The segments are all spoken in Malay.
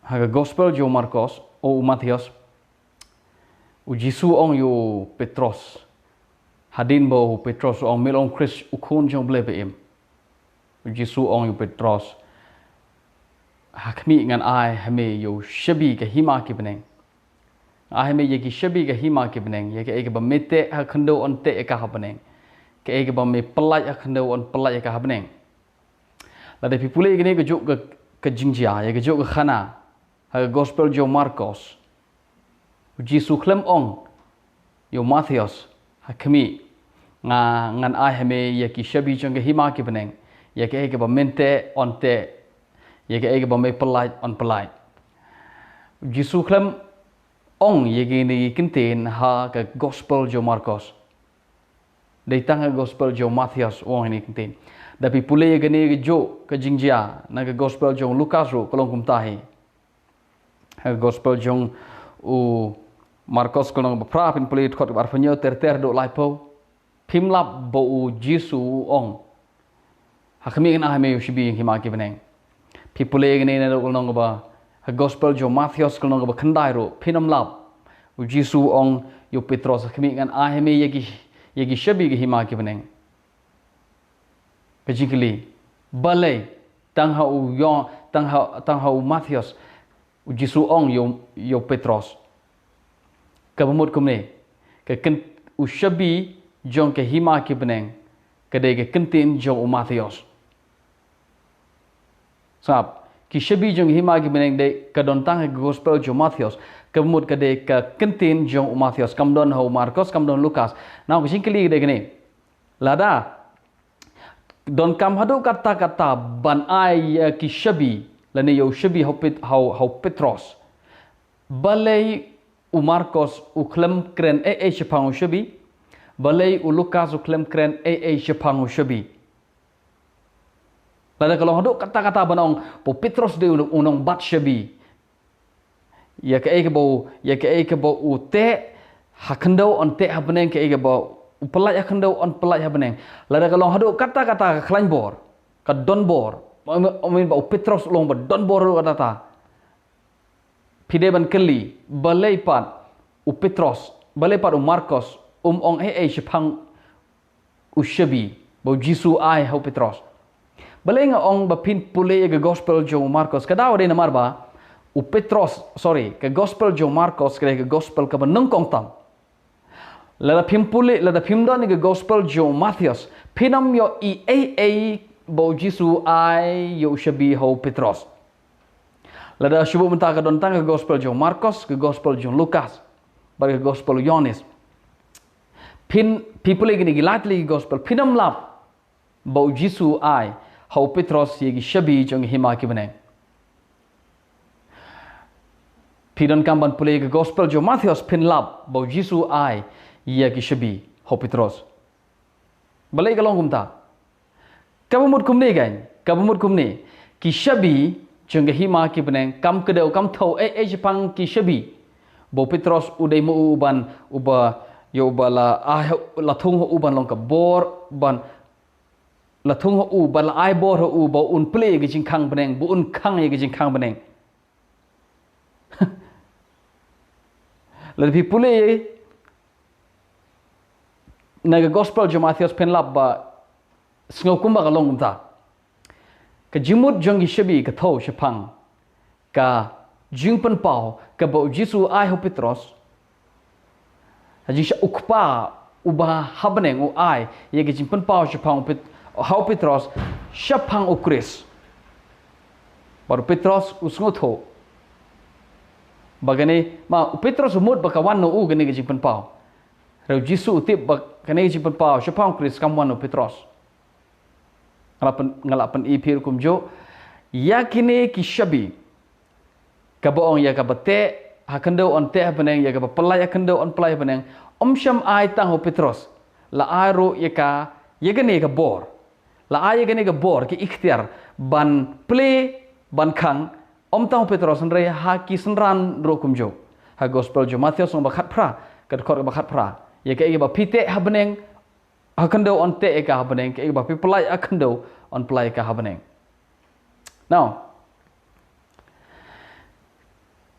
ha gospel jo Marcos o Matius u Jisu ong yo Petros hadin bo Petros ong milong Chris ukun jong ble beim u Jisu ong yo Petros hakmi ngan ai hame yo shabi ke hima ki beneng ai hame ye ki shabi ke hima ki beneng ye ke ba mete ha khando on te ka ha beneng ke ba me pelaj ha khando on pelaj ka ha beneng la de pipule gini ke juk ke jingjia ye ke juk ke khana ha gospel jo Marcos Jisu klem ong yo Matius hakmi ngan ai hame ye ki shabi jong ke hima ki beneng ye ke ba mente on te ye ke ba me pelaj on pelaj Jisu klem ong ye gini kintin ha ke gospel jo Marcos dei tang ha gospel jo Matius ong ini kintin tapi pule ye gini ke jo ke jingjia na ke gospel jo Lukas ro kolong kum tahi ha gospel jong u Marcos kolong bapra pin pule khot bar fanyo ter do lai po phimlap bo u Jisu ong hakmi na ha me shibi hima ki beneng pipule gini na kolong ba ha gospel jo Matius kolong ba khandai ro phinam lap u Jisu ong yo Petros hakmi ngan a heme ye gi shabi gi hima ki beneng Basically, balai tang ha u Matius u Jisu ong yo Petros. Kabamut kumne ke ken u shabi jong ke hima ki beneng ke de ke kentin jong u Matius. Sab ki shabi jong hima ki beneng de ke don tang ke gospel jong Matius kabamut ke de ke kentin jong u Matius kam don ho Marcos kam don Lukas. Now ke singkeli de gene. Lada don kam hadu kata-kata ban ai ki shabi lane yo shabi how Petros balai u Marcos u klem kren shapang shabi balai u Lukas u klem kren shapang shabi lada kalau hadu kata-kata banong po Petros de unong bat shabi ya ke bo u te hakendo on te habneng ke bo pelaj akan do on pelaj beneng lada kalau hadu kata-kata klain bor ka don bor omin ba Petros long ba don bor kata pide ban keli balai pat u Petros balai pat u Marcos ong shapang u shabi bo Jisu ai ho Petros balai nga ong ba pin pule ke gospel jo Marcos kadaw de namar ba u Petros ke gospel jo Marcos ke gospel ka baneng kong tam lada pimpule lada pimdan ke gospel jo Matius pinam yo bo Jisu ai yo shabi ho Petros lada shubu menta ka don tang ke gospel jo Marcos ke gospel jo Lukas bar ke gospel Yohanes pin people gini gilatli gospel pinam lap bo Jisu ai ho Petros ye shabi jong hima ki beneng pidon kamban pule ke gospel jo Matius pin lap bo Jisu ai ia ki shabi ho Petros balai kalong kumta kabumut kumne gan kabumut kumne ki shabi jong hima ki beneng kam kedau kam thau jepang ki shabi bo Petros udai mu uban uba yo bala la thung ho uban long ka bor ban la thung ho u bala ai bor ho u bo un play gi jing khang beneng bo un khang ye gi jing khang beneng la pi pule naga gospel jo Matius penlap ba sngokumba ka long ta ka jimut jong shabi ka tho shapang ka jingpan pau ka bo Jisu ai ho Petros haji sha ukpa uba habneng u ai ye ka jingpan pau shapang ho Petros shapang u Chris baru Petros usngotho bagane ma Petros umut bakawan no u gane ka jingpan pau Rau Jisu utip bak kene jipun pau shapang Chris kamwan Petros ngalapan ipir kumjo yakine ki shabi kaboong ya kabate hakendo on te beneng ya kabapalai hakendo on pelai beneng sham ai tang ho Petros la aro yaka yegane ka bor la ai yegane ka bor ki ikhtiar ban play ban khang tang ho Petros nre ha ki senran ro kumjo ha gospel jo Matius on bakhat pra kad khor bakhat pra ya ke ba pite habneng akando on te ka habneng ke ba pipelai akando on pelai ka habneng now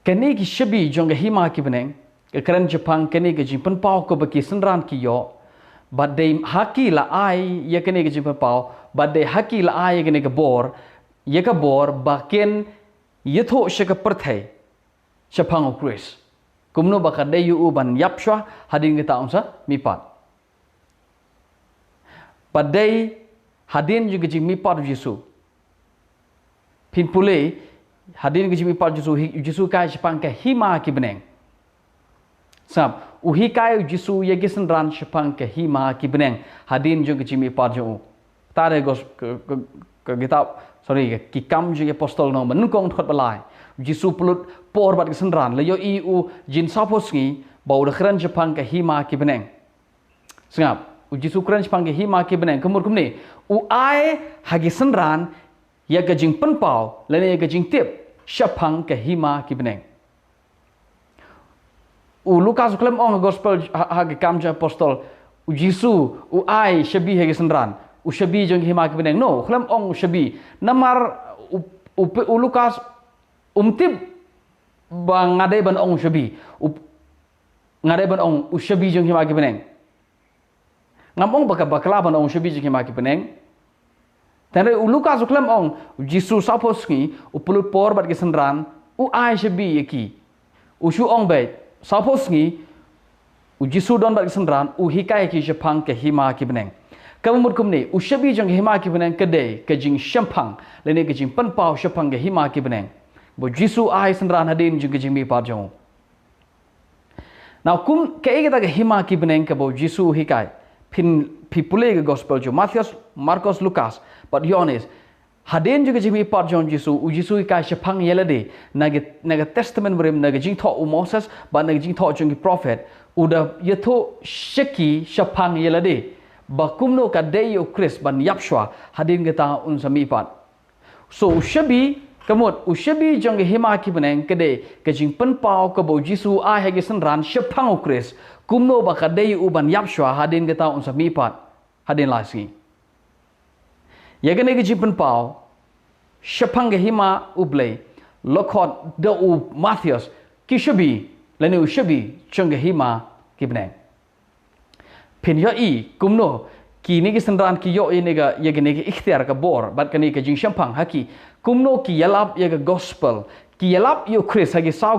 kini ki shabi jong hima ki beneng ke keren Jepang kini ke jing penpau ko baki senran ki yo badai haki la ai ye kini ke jing penpau badai haki la ai ye kini ke bor ye ka bor baken ye tho shaka perthai Jepang Chris kumno baka dai yu ban yapshwa hadin kita unsa mipat badai hadin juga jing mipat Yesu pin pule hadin ke jing mipat Yesu kai Jepang ke hima ki beneng sab uhikai Yesu ye gisen ran Jepang ke hima ki beneng hadin juga jing mipat jo tare gos ke kitab sorry ki kam je apostol no menukong thot balai Yesu pulut por bat gisen ran le yo u jin sapos ngi bau de kran Jepang ke hima ki beneng sengap Yesu kran Jepang ke hima ki beneng kemur kumni ai hagi senran ya ke jing penpau le ne ke jing tip Jepang ke hima ki beneng Lukas klem ong gospel hagi kam je apostol Yesu ai shabi hagi senran shabi jong hima ki beneng no klem ong shabi namar Lukas tip bang ngade ban ong shabi ngade ban ong shabi jong hima ki beneng ngamong baka bakla ban ong shabi jong hima ki beneng tanre Lukas klem ong Yesu sapos ngi pulut por bat gisenran ai shabi yaki shu ong be sapos ngi Yesu don bat gisenran hikai ki Jepang ke hima ki beneng kamut kumni shabi jong hima ki beneng kede ke jing Jepang lene ke jing penpau Jepang ke hima ki beneng bo Yesu ai senran hadin jing ke jing mi par jong now kum ke kita ke hima ki beneng ke bo Yesu hikai pin pipule ke gospel jo Matthew Marcos Lucas but Yohanes hadin juga jimi par jong Yesu hikai Jepang yelade naga testament berim naga jing tho Moses ba naga jing tho jong prophet udah yetho sheki Jepang yelade ba kumno ka deyo Chris ban yapshwa hadin kita un sami pat so shabi kamut shabi jong hima ki beneng kede ke jing penpau ke bo Yesu ai hagi senran Jepang Chris kumno ba ka deyo ban yapshwa hadin kita un sami pat hadin lasi ya kene ke jing penpau Jepang ke hima ublei lokot de Matthews ki shabi lene shabi jong hima ki beneng pin yo kumno ki ni ki senran ki yo nega ye ke nega ikhtiar ka bor bat kani ke jing Jepang haki kumno ki yalap ye gospel ki yalap yo Chris hagi saw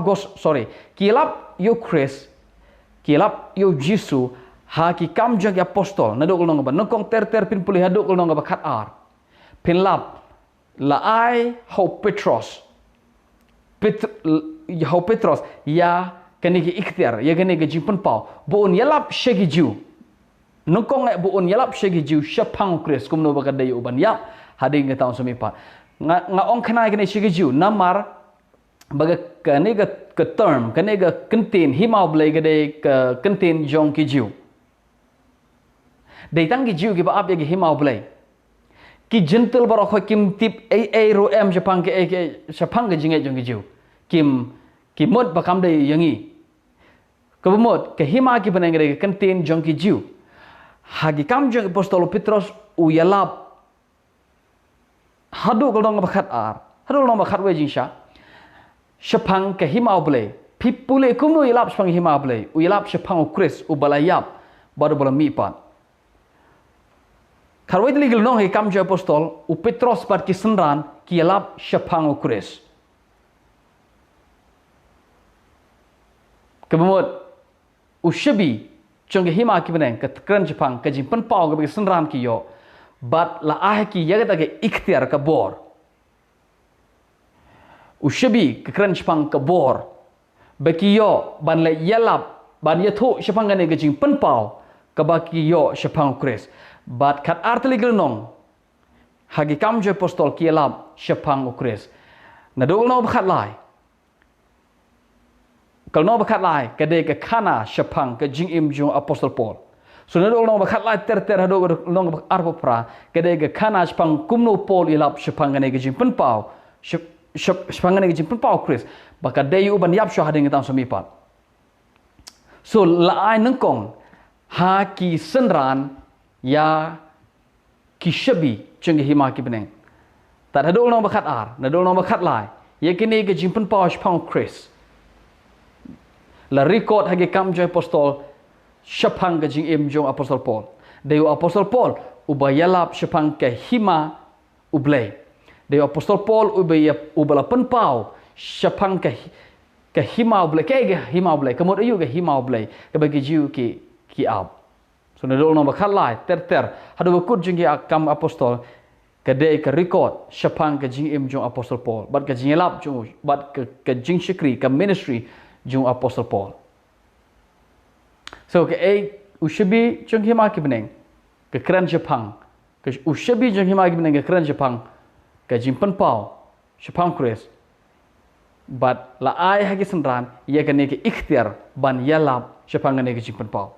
ki yalap yo Chris ki yalap yo Yesu haki kam jang apostol nadok long ba nokong ter pin pulih hadok long ba khat ar pin lap la ai ho Petros ya kani ki ikhtiar ye kani ke jing penpau bon yalap shegi ju nukong ai buon yalap shegi jiu Jepang Chris kumno baka dayo uban yap hading ke taon sumipat nga ong khanai kene shegi jiu namar baga kane ke term kane ke kentin himau blai ke de ke kentin jong ki jiu dei tang ki jiu ki ba ap ye ki himau blai ki gentle baro kho kim tip a ro m Jepang ke Jepang ke jinge jong ki jiu ki mod bakam de yangi ke mod ke hima ki beneng ke kentin jong ki jiu hagi kam jong apostol Petros yalap hadu kolong bakhat ar hadu long bakhat we jinsha Jepang ke himau blai pipule kumno yalap Jepang himau blai yalap Jepang Chris balayap baru bola mipat karwai legal nong he kam jong apostol Petros bat ki senran ki yalap Jepang Chris kebemut shabi jong hima ki beneng ke kran Jepang ke jing penpau ke senran ki yo bat la ah ki yaga ke ikhtiar ka bor shabi ke kran Jepang ke bor baki yo ban le yalap ban yatho Jepang ne ke jing penpau ke baki yo Jepang Chris bat khat artlegal nong hagi kam je apostol ki yalap Jepang Chris na dol no khat lai kalau no bakat lai kade ke kana Jepang ke jing im jong apostol Paul so no no bakat lai ter hado no arpo pra kade ke kana Jepang kumno Paul ilap Jepang ne ke jing penpau Jepang ne ke jing penpau Chris bakat dayu ban yap sho hading tang somipat so la ai nengkong ha ki senran ya ki shabi jong hima ki beneng tak hado no bakat ar na do no bakat lai ye kini ke jing penpau Jepang Chris la record hagi kam jo apostol shapang ke jing im jong apostol Paul deu apostol Paul ubayalap shapang ke hima ublay deu apostol Paul ubala penpau shapang ke hima ublay ke hima ublay kemod ayu ke hima ublay ke bagi jiu ki ab so na dol no bakhalai ter hadu bakut jing akam apostol kedai ke record shapang ke jing im jong apostol Paul bat ke jing lap jong bat ke jing shikri ke ministry jong apostol Paul so ke ushabi jong hima ki beneng ke kran Jepang ke ushabi jong hima ki beneng ke kran Jepang ke jing penpau shapang kres bat la ai hagi sendran ia ke ne ke ikhtiar ban yalap shapang ne ke jing penpau